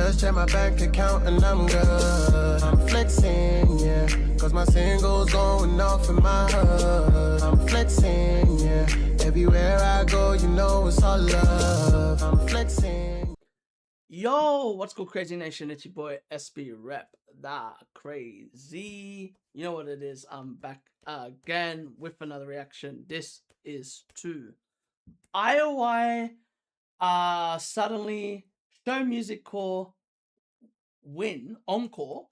just check my bank account and I'm good. I'm flexing, yeah, cause my singles going off in my hood. I'm flexing, yeah, everywhere I go, you know it's all love. I'm flexing. Yo, what's good, Crazy Nation? It's your boy Espy Rep that crazy. You know what it is? I'm back again with another reaction. This is to I.O.I. Suddenly Show Music Core Win Encore.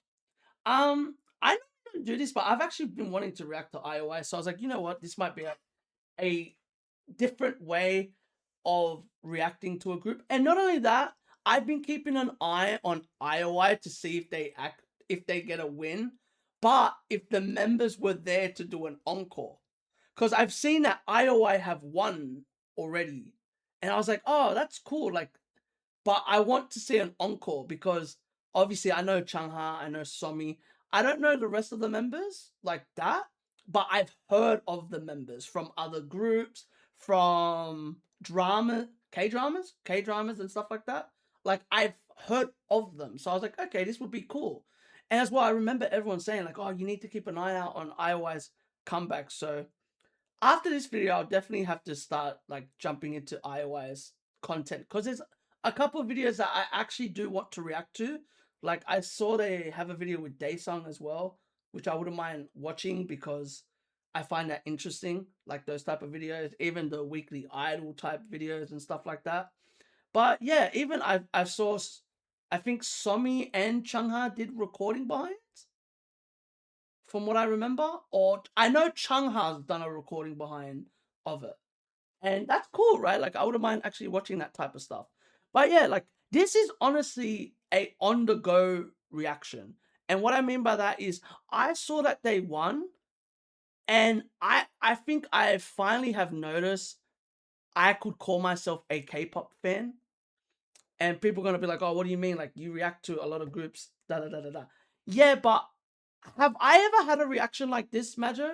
I don't do this, but I've actually been wanting to react to I.O.I. So I was like, you know what? This might be a different way of reacting to a group. And not only that, I've been keeping an eye on I.O.I. to see if they get a win, but if the members were there to do an encore. Because I've seen that I.O.I. have won already. And I was like, oh, that's cool. Like, but I want to see an encore because obviously I know Changha, I know Somi. I don't know the rest of the members like that, but I've heard of the members from other groups, from K-dramas and stuff like that. Like, I've heard of them. So I was like, okay, this would be cool. And that's why I remember everyone saying like, oh, you need to keep an eye out on I.O.I.'s comeback. So after this video, I'll definitely have to start like jumping into I.O.I.'s content because there's a couple of videos that I actually do want to react to. Like, I saw they have a video with Daesung as well, which I wouldn't mind watching because I find that interesting, like those type of videos, even the weekly idol type videos and stuff like that. But yeah, even I saw, I think Somi and Changha did recording behind, from what I remember, or I know Changha's done a recording behind of it. And that's cool, right? Like, I wouldn't mind actually watching that type of stuff. But yeah, like, this is honestly a on-the-go reaction. And what I mean by that is I saw that they won, and I think I finally have noticed I could call myself a K-pop fan. And people are gonna be like, oh, what do you mean? Like, you react to a lot of groups, da da da da da. Yeah, but have I ever had a reaction like this, Majo,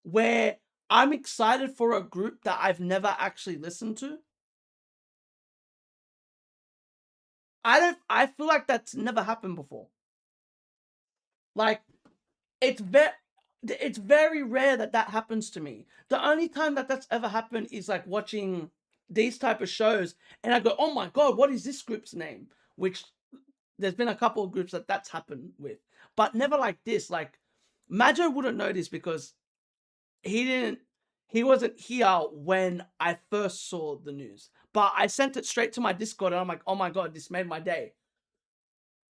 where I'm excited for a group that I've never actually listened to? I feel like that's never happened before. Like, it's very rare that that happens to me. The only time that that's ever happened is like watching these type of shows and I go, oh my god, what is this group's name? Which there's been a couple of groups that that's happened with, but never like this. Like, Majo wouldn't know this because he wasn't here when I first saw the news, but I sent it straight to my Discord and I'm like, oh my god, this made my day.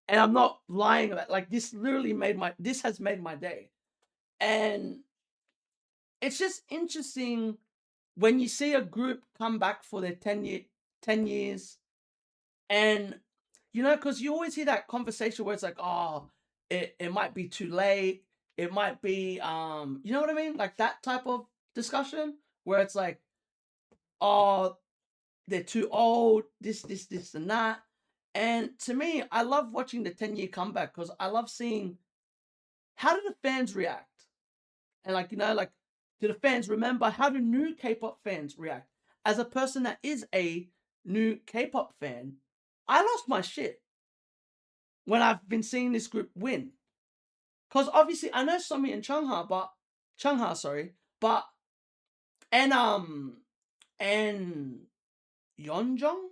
And I'm not lying about, like, this literally this has made my day. And it's just interesting when you see a group come back for their 10 years. And you know, because you always hear that conversation where it's like, oh, it might be too late, it might be you know what I mean, like that type of discussion where it's like, oh, they're too old, this and that. And to me, I love watching the 10-year comeback because I love seeing how do the fans react. And like, you know, like, do the fans remember, how do new K-pop fans react? As a person that is a new K-pop fan, I lost my shit when I've been seeing this group win. Because obviously I know Somi and Changha, sorry, but and Yeonjung?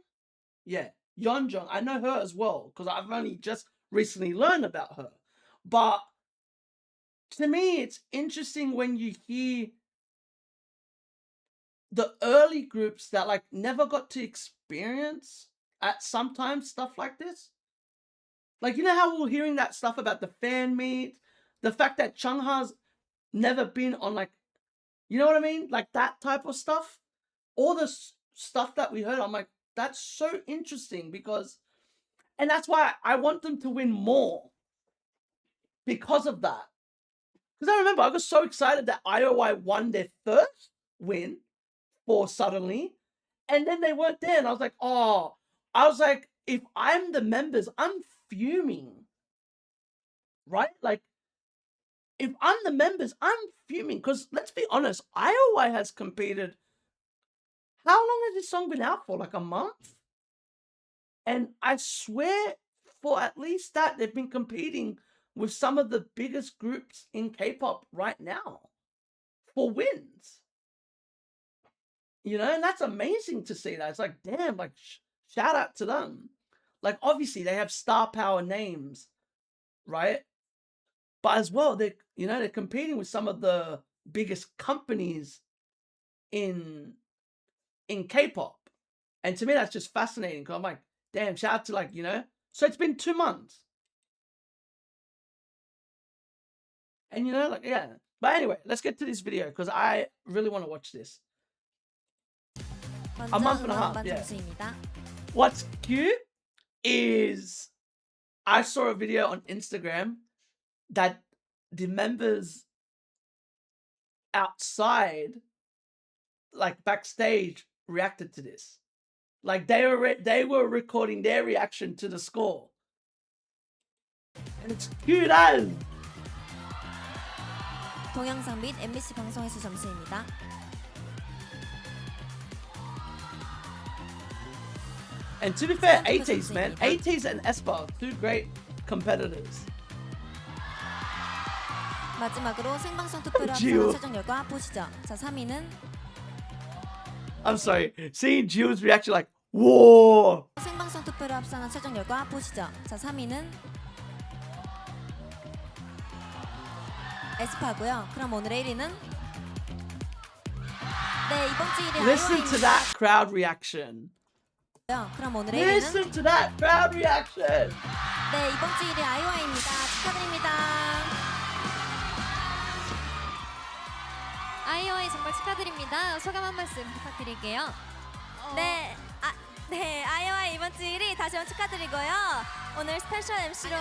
Yeah, Yeonjung. I know her as well, because I've only just recently learned about her. But to me, it's interesting when you hear the early groups that like never got to experience at sometimes stuff like this. Like, you know how we're hearing that stuff about the fan meet, the fact that Changha's never been on, like, you know what I mean? Like that type of stuff. All the stuff that we heard, I'm like, that's so interesting because, and that's why I want them to win more because of that. Because I remember I was so excited that I.O.I. won their first win for Suddenly, and then they weren't there, and I was like, oh, I was like, if I'm the members, I'm fuming, right? Like, if I'm the members, I'm fuming because let's be honest, I.O.I. has competed. How long has this song been out for? Like a month? And I swear for at least that, they've been competing with some of the biggest groups in K-pop right now for wins. You know, and that's amazing to see that. It's like, damn, like, shout out to them. Like, obviously, they have star power names, right? But as well, they're competing with some of the biggest companies in K-pop. And to me, that's just fascinating because I'm like, damn, shout out to, like, so it's been 2 months. And, like, yeah. But anyway, let's get to this video because I really want to watch this. A month and a half, yeah. What's cute is I saw a video on Instagram that the members outside, like backstage, reacted to this. Like they were recording their reaction to the score. And it's cute as. 동영상 및 MBC 방송에서 점수입니다. And to be fair, ATEEZ, man. ATEEZ and Espy, 2 great competitors. 마지막으로 생방송 투표를 지우. 앞서는 최종 결과 보시죠. 자, 3위는 I'm sorry. Seeing Jill's reaction like, whoa! 생방송 투표를 앞서는 최종 결과 보시죠. 자, 3위는 에스파고요. 그럼 오늘의 1위는 네, 이번 주 1위 Listen to that 아이오아이입니다. crowd reaction. 그럼 오늘의 1위는 Listen to that crowd reaction. 네, 이번 주 1위 아이오아이입니다. 축하드립니다. 아이오아이 정말 축하드립니다. 소감 한 말씀 부탁드릴게요. 네, 아이오아이 이번 주 1위 다시 한번 축하드리고요. 오늘 스페셜 MC로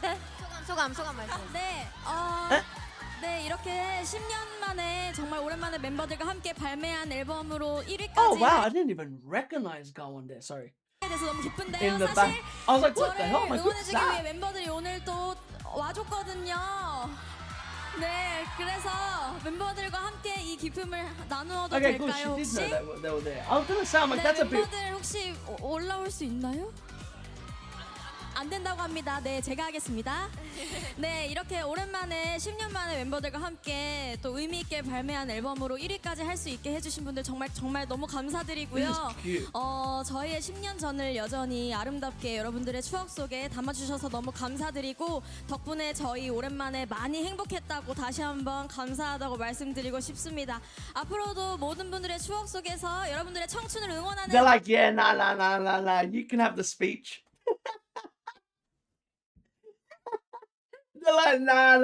네, 소감 말씀. 네, 이렇게 10년 만에 정말 오랜만에 멤버들과 함께 발매한 앨범으로 1위까지 Oh wow, I didn't even recognize Gawon there. Sorry. 돼서 너무 기쁜데요. In the 사실 back. I was like, what the hell? 저를 My goodness. 응원해주기 위해 멤버들이 오늘 또 와줬거든요. 네, 그래서 멤버들과 함께 이 기쁨을 나누어도 Okay, cool. 될까요, She did 혹시? know that they were there. I was gonna sound like 네, that's a bit. 멤버들 혹시 올라올 수 있나요? 안 된다고 합니다. 네, 제가 하겠습니다. 네, 이렇게 오랜만에 10년 만에 멤버들과 함께 또 의미 있게 발매한 앨범으로 1위까지 할 수 있게 해주신 분들 정말 너무 감사드리고요. This is cute. 저희의 10년 전을 여전히 아름답게 여러분들의 추억 속에 담아주셔서 너무 감사드리고 덕분에 저희 오랜만에 많이 행복했다고 다시 한번 감사하다고 말씀드리고 싶습니다. 앞으로도 모든 분들의 추억 속에서 여러분들의 청춘을 응원하는 They're like, yeah, nah. You can have the speech. They're like, nah.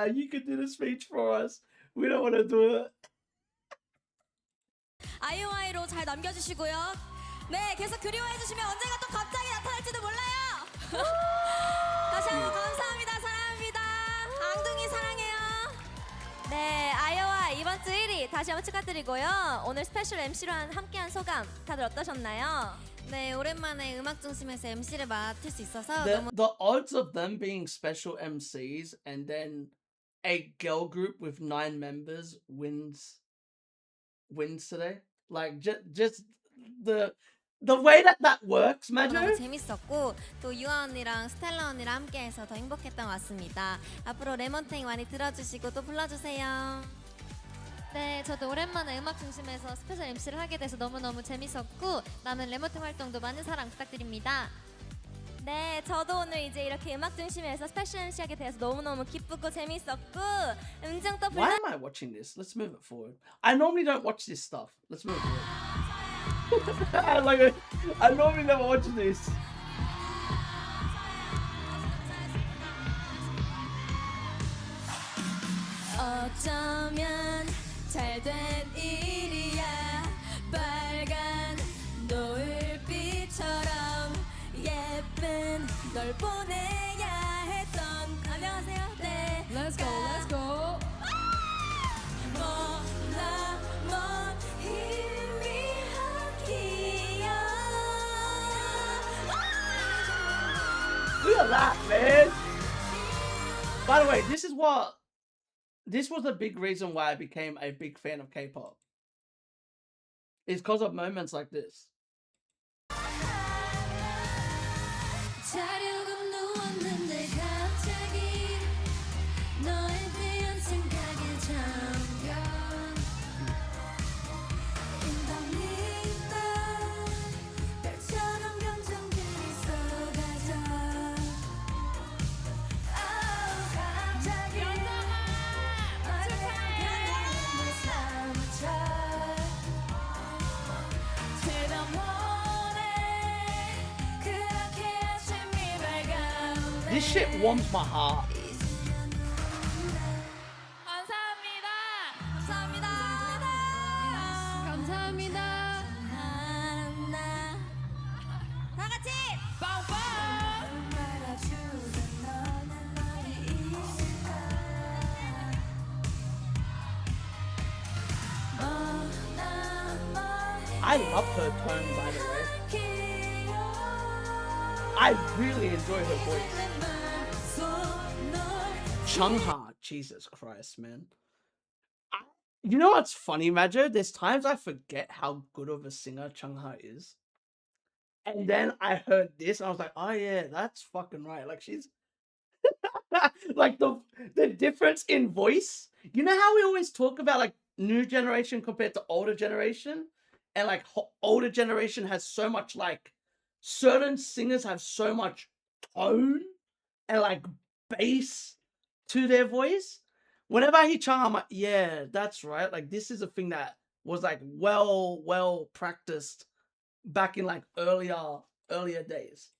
You can do the speech for us. We don't want to do it. 아이오아이로 잘 남겨주시고요. 네, 계속 그리워해주시면 언젠가 또 갑자기 나타날지도 몰라요. 다시 한번 감사합니다. 사랑합니다. 앙둥이 사랑해요. 네, 아이오아이 이번 주 1위 다시 한번 축하드리고요. 오늘 스페셜 MC로 함께한 소감 다들 어떠셨나요? 네, 오랜만에 음악 중심에서 MC를 맡을 수 있어서 The, 너무 the odds of them being special MCs and then a girl group with 9 members wins today. Like just the way that works, 너무 Majo. 재밌었고 또 유아 언니랑 스텔라 언니랑 함께해서 더 행복했던 것 같습니다. 앞으로 레몬탱 많이 들어주시고 또 불러주세요. 네, 저도 오랜만에 음악 중심에서 스페셜 MC를 하게 돼서 너무너무 재밌었고 남은 레몬탱 활동도 많은 사랑 부탁드립니다. 네, 저도 오늘 이제 이렇게 음악 중심에서 스페셜 MC 하게 돼서 너무너무 기쁘고 재밌었고 음정 또 Why am I watching this? Let's move it forward. I normally don't watch this stuff. Let's move it forward. I normally never watch this. 어쩌면 잘된 일이야. 빨간 노을빛처럼 예쁜 널 보내야 했던. 안녕하세요. 네. Let's go. 몰라 뭔 희미한 기억. Look at that, man. By the way, this was a big reason why I became a big fan of K-pop. It's because of moments like this. This shit warms my heart. 감사합니다. 감사합니다. 감사합니다. 다 같이 빵빵. I love her tone, by the way. I really enjoy her voice. Chungha, Jesus Christ, man. You know what's funny, Majo? There's times I forget how good of a singer Chungha is. And then I heard this, and I was like, oh yeah, that's fucking right. Like, she's like the difference in voice. You know how we always talk about like new generation compared to older generation, and like older generation has so much, like certain singers have so much tone and like bass to their voice. Whenever I hear Chung, I'm like, yeah, that's right. Like, this is a thing that was like well practiced back in like earlier days.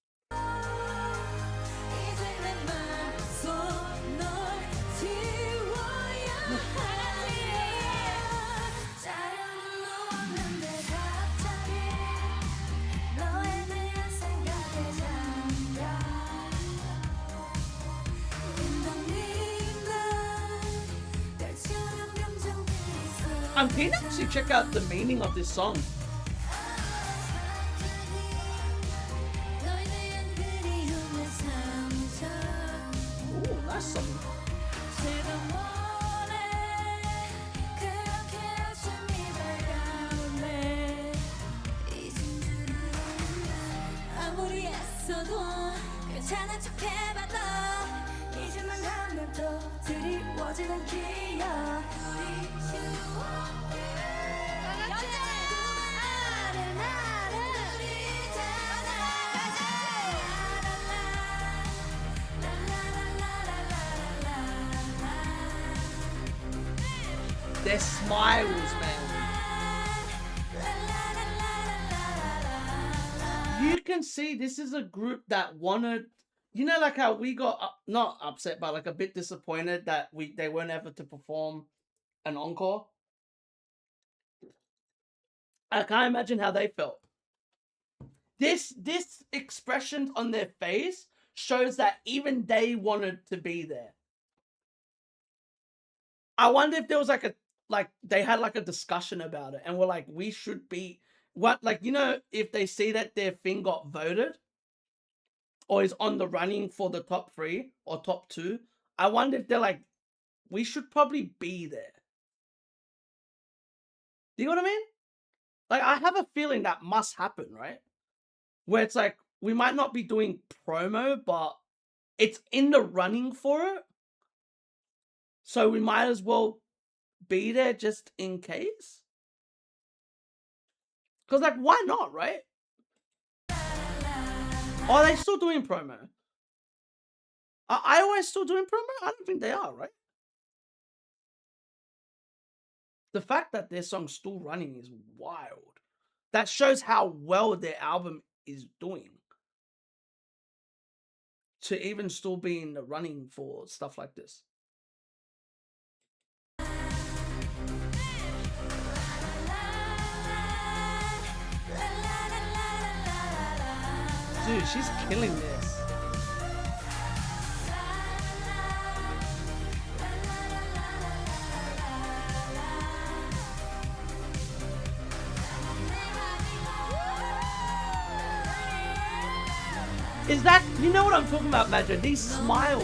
I'm keen to actually check out the meaning of this song. Ooh, nice song. Their smiles, man. You can see this is a group that wanted, you know, like how we got not upset, but like a bit disappointed that they weren't able to perform an encore. I can't imagine how they felt. This expression on their face shows that even they wanted to be there. I wonder if there was like they had like a discussion about it and were like, we should be what, like, you know, if they see that their thing got voted or is on the running for the top 3 or top 2, I wonder if they're like, we should probably be there. Do you know what I mean? Like, I have a feeling that must happen, right? Where it's like, we might not be doing promo, but it's in the running for it. So we might as well be there just in case. Because, like, why not, right? Are they still doing promo? Are iOS still doing promo? I don't think they are, right? The fact that their song's still running is wild. That shows how well their album is doing. To even still be in the running for stuff like this. Dude, she's killing this. Is that, you know what I'm talking about, Majo? These smiles.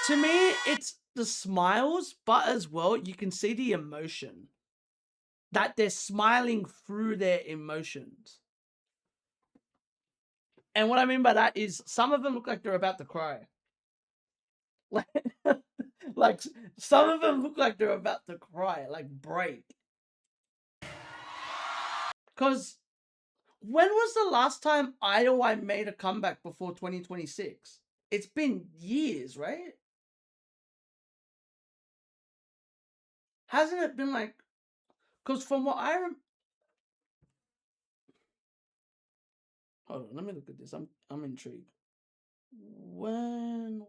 To me, it's the smiles, but as well, you can see the emotion. That they're smiling through their emotions. And what I mean by that is some of them look like they're about to cry. Like some of them look like they're about to cry, like break. Because when was the last time I.O.I made a comeback before 2026? It's been years, right? Hasn't it been like... Because from what I Hold on, let me look at this. I'm intrigued. When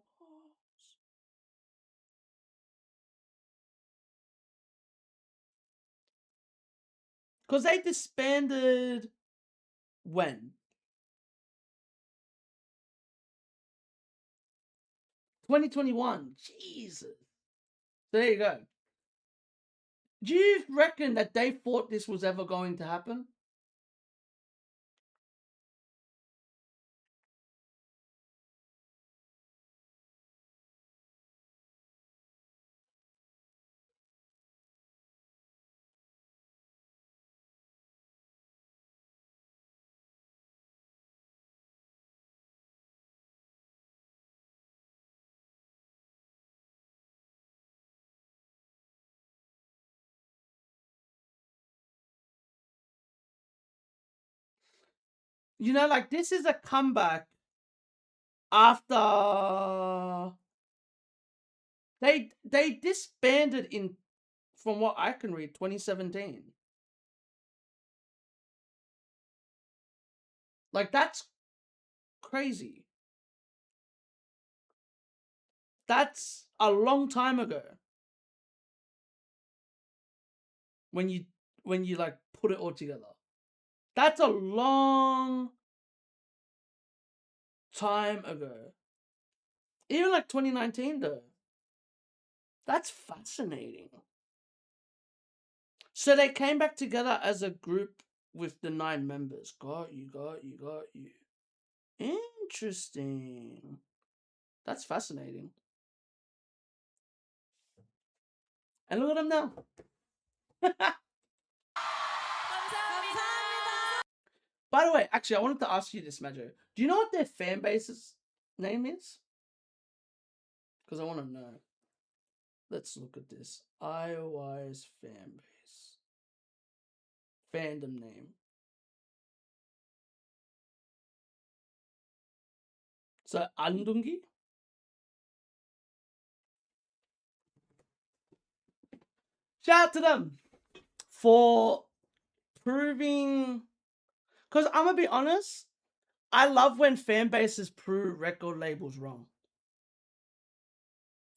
because they disbanded when? 2021. Jesus. There you go. Do you reckon that they thought this was ever going to happen? You know, like this is a comeback after they disbanded in, from what I can read, 2017. Like that's crazy. That's a long time ago. When you like put it all together. That's a long time ago. Even like 2019 though. That's fascinating. So they came back together as a group with the 9 members. Got you. Interesting. That's fascinating. And look at them now. By the way, actually, I wanted to ask you this, Majo. Do you know what their fan base's name is? Because I want to know. Let's look at this. IOI's fan base. Fandom name. So, Andungi? Shout out to them for proving. Because I'm going to be honest, I love when fan bases prove record labels wrong.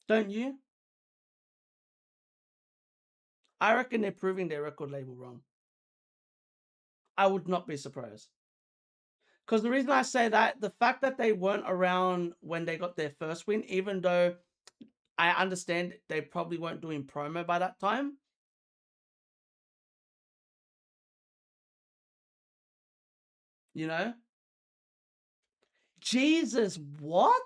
Don't you? I reckon they're proving their record label wrong. I would not be surprised. Because the reason I say that, the fact that they weren't around when they got their first win, even though I understand they probably weren't doing promo by that time. You know? Jesus, what?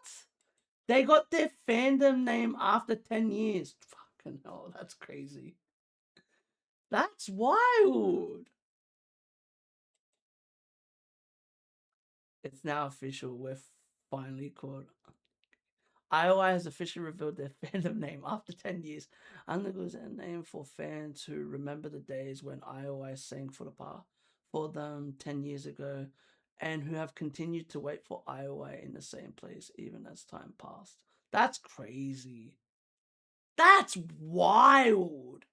They got their fandom name after 10 years. Fucking hell, that's crazy. That's wild. It's now official. We're finally caught. IOI has officially revealed their fandom name after 10 years. Undergo is a name for fans who remember the days when IOI sang for them 10 years ago and who have continued to wait for IOI in the same place even as time passed. That's crazy. That's wild.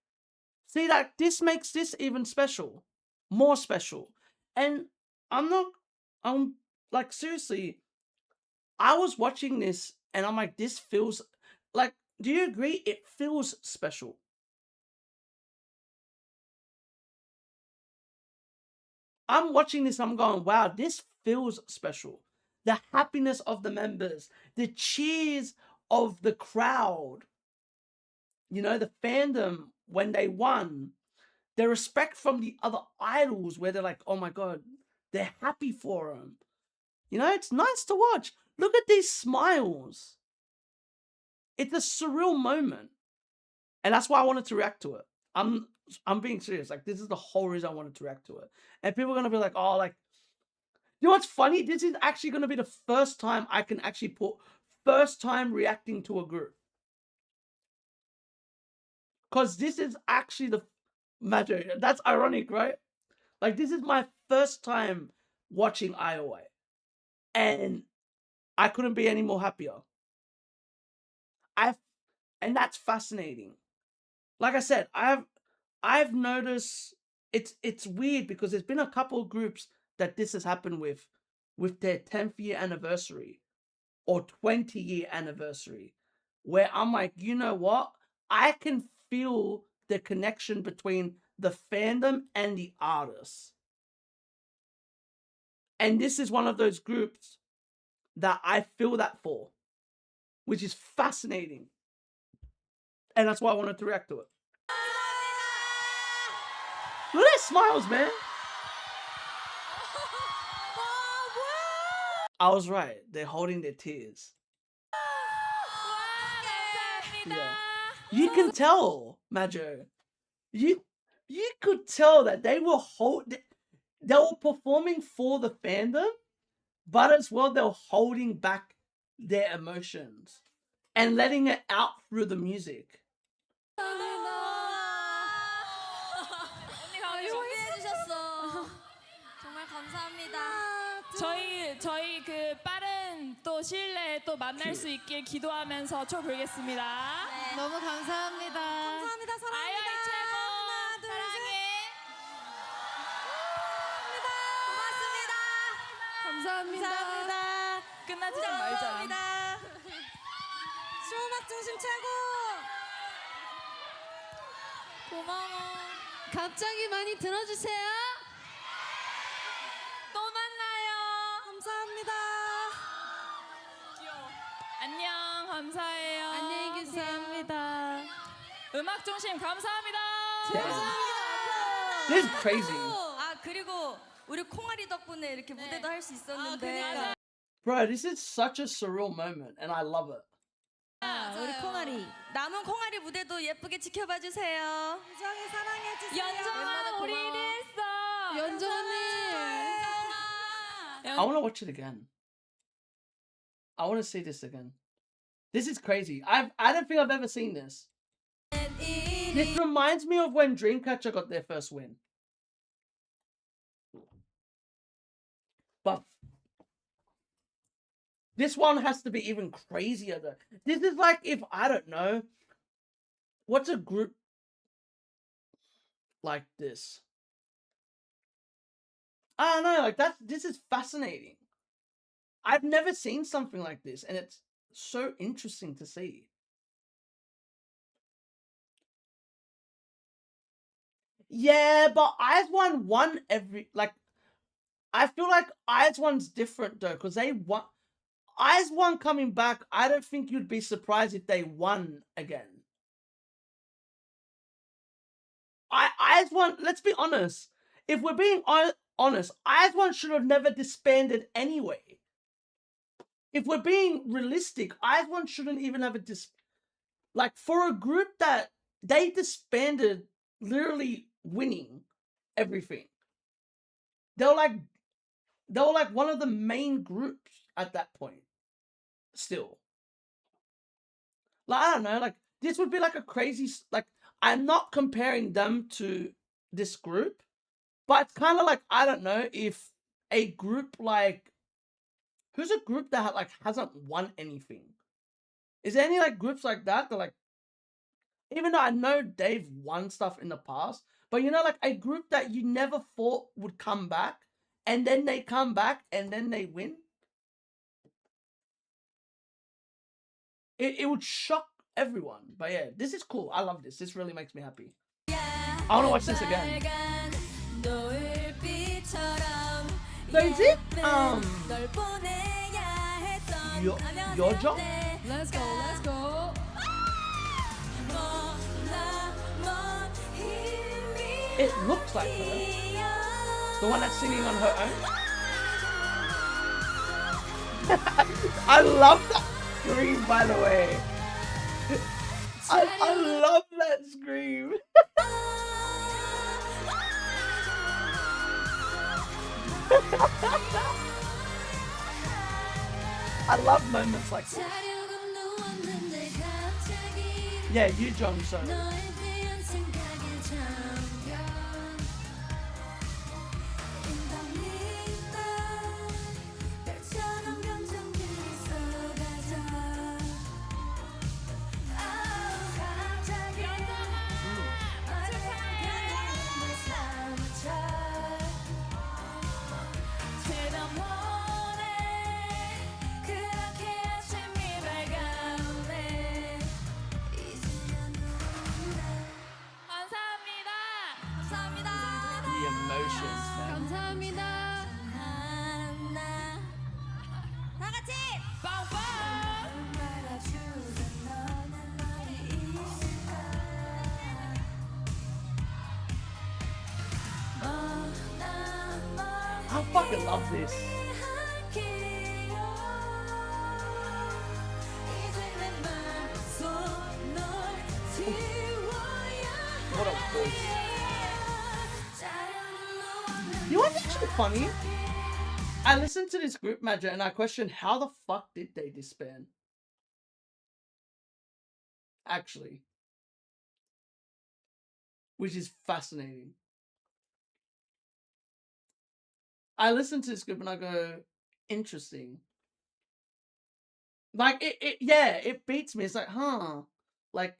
See, like, this makes this even special. More special. And I'm like, seriously, I was watching this and I'm like, this feels like, do you agree? It feels special. I'm watching this, I'm going, wow, this feels special. The happiness of the members, the cheers of the crowd, you know, the fandom when they won, the respect from the other idols where they're like, oh my God, they're happy for them. You know, it's nice to watch. Look at these smiles. It's a surreal moment. And that's why I wanted to react to it. I'm being serious. Like, this is the whole reason I wanted to react to it. And people are going to be like, oh, like, you know what's funny? This is actually going to be the first time I can actually put first time reacting to a group. Because this is actually the matter. That's ironic, right? Like, this is my first time watching IOI. And I couldn't be any more happier. And that's fascinating. Like I said, I've noticed it's weird because there's been a couple of groups that this has happened with with their 10th year anniversary or 20-year anniversary, where I'm like, you know what? I can feel the connection between the fandom and the artists. And this is one of those groups that I feel that for, which is fascinating. And that's why I wanted to react to it. Look at their smiles, man. I was right. They're holding their tears. Yeah. You can tell, Majo. You could tell that they were performing for the fandom, but as well they were holding back their emotions and letting it out through the music. 준비해주셨어. 정말 감사합니다. 저희 그 빠른 또 시일 내에 또 만날 수 있길 기도하면서 초 불겠습니다. 네. 너무 감사합니다. 감사합니다. 사랑합니다. 아이오아이 최고. 하나, 둘, 사랑해. 고맙습니다. 감사합니다. 끝나지 좀 말자. 감사합니다. 쇼음악 중심 최고. 고마워. 갑자기 많이 들어주세요. 또 만나요. 감사합니다. 귀여워. 안녕. 감사해요. 안녕히 계세요. 감사합니다. 음악 중심 감사합니다. This is crazy. 아 그리고 우리 콩아리 덕분에 이렇게 무대도 할 수 있었는데. 그러니까. Bro, this is such a surreal moment and I love it. 우리 콩아리 남은 콩아리 무대도 예쁘게 지켜봐 주세요. 유정이 사랑해 주세요. 연정아 우리 1위 했어. 연정 언니. I want to watch it again. I want to see this again. This is crazy. I don't think I've ever seen this. This reminds me of when Dreamcatcher got their first win. But this one has to be even crazier though. This is like if, I don't know, what's a group like this? I don't know, like this is fascinating. I've never seen something like this and it's so interesting to see. Yeah, but IZ*ONE won every, like, I feel like IZ*ONE's different though, because they won. IZ*ONE coming back, I don't think you'd be surprised if they won again. IZ*ONE, let's be honest. If we're being honest, IZ*ONE should have never disbanded anyway. If we're being realistic, IZ*ONE shouldn't even have a like, for a group that they disbanded literally winning everything. They were like one of the main groups at that point. Still. Like, I don't know, like, this would be like a crazy, like, I'm not comparing them to this group, but it's kind of like, I don't know, if a group like, who's a group that like hasn't won anything? Is there any like groups like that that like, even though I know they've won stuff in the past, but you know, like a group that you never thought would come back, and then they come back and then they win? It would shock everyone. But yeah, this is cool. I love this. This really makes me happy. I want to watch this again. So is it Yojo? Let's go. It looks like her. The one that's singing on her own. I love that scream, by the way. I love that scream. I love moments like this. Yeah, you, Jong, so. emotions, man. 감사합니다. 다 같이. 빵빵. I fucking love this. What a voice. You know what's actually funny? I listened to this group manager and I questioned how the fuck did they disband? Actually. Which is fascinating. I listen to this group and I go, interesting. Like it beats me. It's like, huh. Like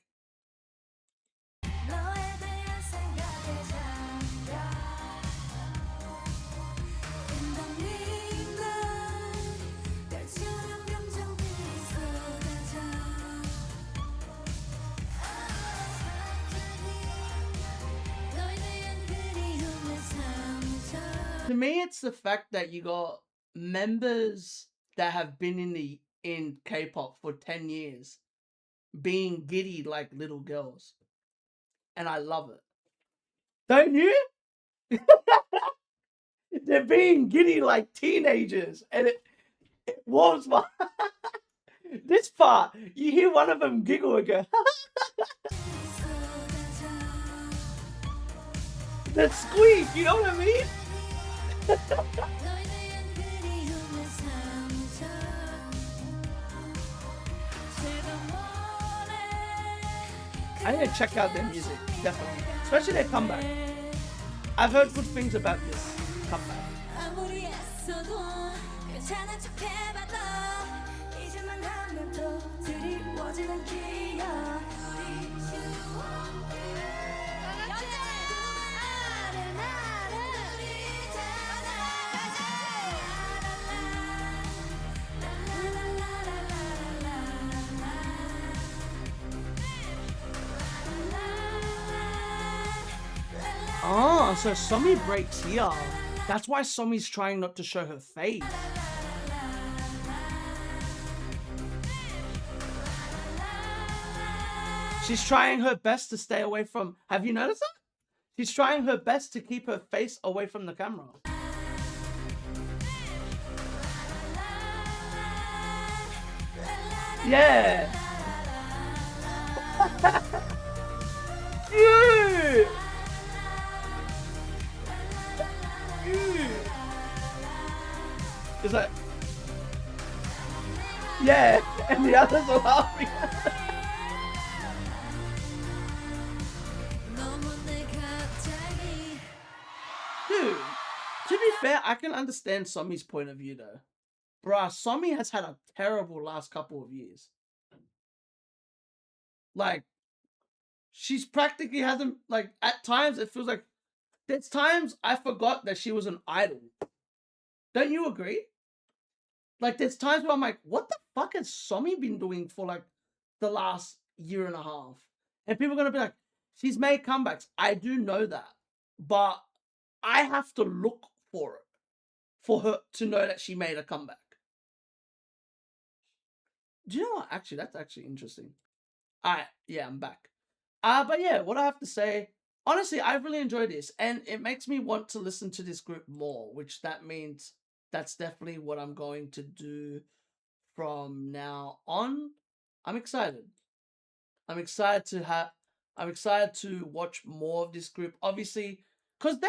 to me it's the fact that you got members that have been in K-pop for 10 years being giddy like little girls. And I love it. Don't you? They're being giddy like teenagers. And it warms my... This part, you hear one of them giggle and go... That squeak, you know what I mean? I need to check out their music, definitely. Especially their comeback. I've heard good things about this comeback. 아무리 애써도 괜찮은 척 해봐도 잊을만 하면 또 드리워지는 기억 Oh, so Somi breaks here. That's why Somi's trying not to show her face. She's trying her best to stay away from... Have you noticed that? She's trying her best to keep her face away from the camera. Yeah. Yeah. It's like, yeah, and the others are laughing. Dude, to be fair, I can understand Somi's point of view though. Bruh, Somi has had a terrible last couple of years. Like, she's practically hasn't, like, at times it feels like, there's times I forgot that she was an idol. Don't you agree? Like, there's times where I'm like, what the fuck has Somi been doing for, like, the last year and a half? And people are going to be like, she's made comebacks. I do know that. But I have to look for it for her to know that she made a comeback. Do you know what? Actually, that's actually interesting. Yeah, I'm back. But yeah, what I have to say, honestly, I really enjoyed this. And it makes me want to listen to this group more, which that means that's definitely what I'm going to do from now on. I'm excited. I'm excited to watch more of this group. Obviously, because they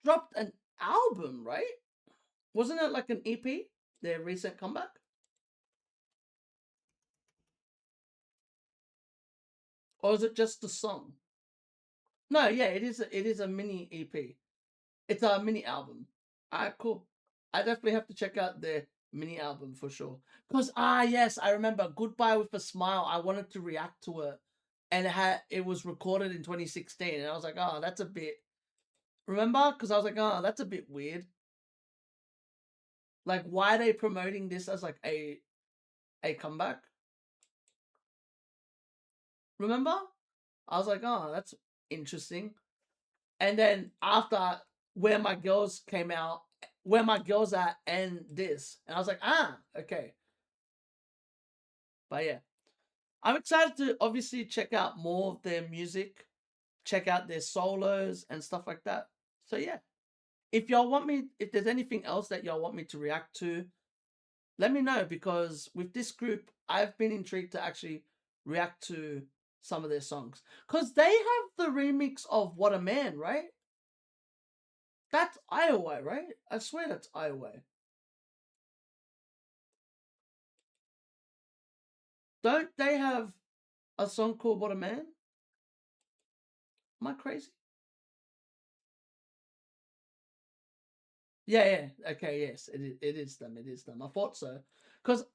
dropped an album, right? Wasn't it like an EP? Their recent comeback? Or is it just a song? No, yeah, it is a mini EP. It's a mini album. Alright, cool. I definitely have to check out their mini album for sure. Because yes, I remember Goodbye with a Smile. I wanted to react to it. And it was recorded in 2016. And I was like, oh, that's a bit... Remember? Because I was like, oh, that's a bit weird. Like, why are they promoting this as like a comeback? Remember? I was like, oh, that's interesting. And then after Where My Girls came out, Where My Girls At, and this. And I was like, okay. But yeah, I'm excited to obviously check out more of their music, check out their solos and stuff like that. So yeah, if there's anything else that y'all want me to react to, let me know, because with this group, I've been intrigued to actually react to some of their songs. Because they have the remix of What a Man, right? That's I.O.I, right? I swear that's I.O.I. Don't they have a song called What a Man? Am I crazy? Yeah. Okay, yes, it is them. It is them. I thought so. Because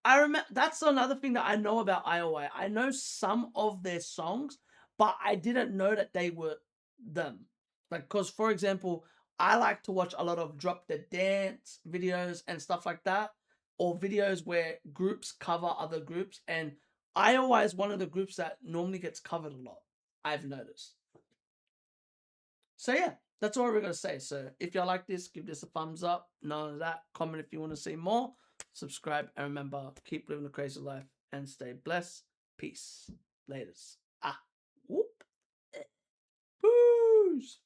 I remember, that's another thing that I know about I.O.I. I know some of their songs, but I didn't know that they were them. Like, because, for example, I like to watch a lot of Drop the Dance videos and stuff like that, or videos where groups cover other groups, and I.O.I. is one of the groups that normally gets covered a lot, I've noticed. So yeah, that's all we're gonna say. So if y'all like this, give this a thumbs up. None of that. Comment if you want to see more. Subscribe, and remember, keep living a crazy life and stay blessed. Peace. Laters. Whoop. Peace.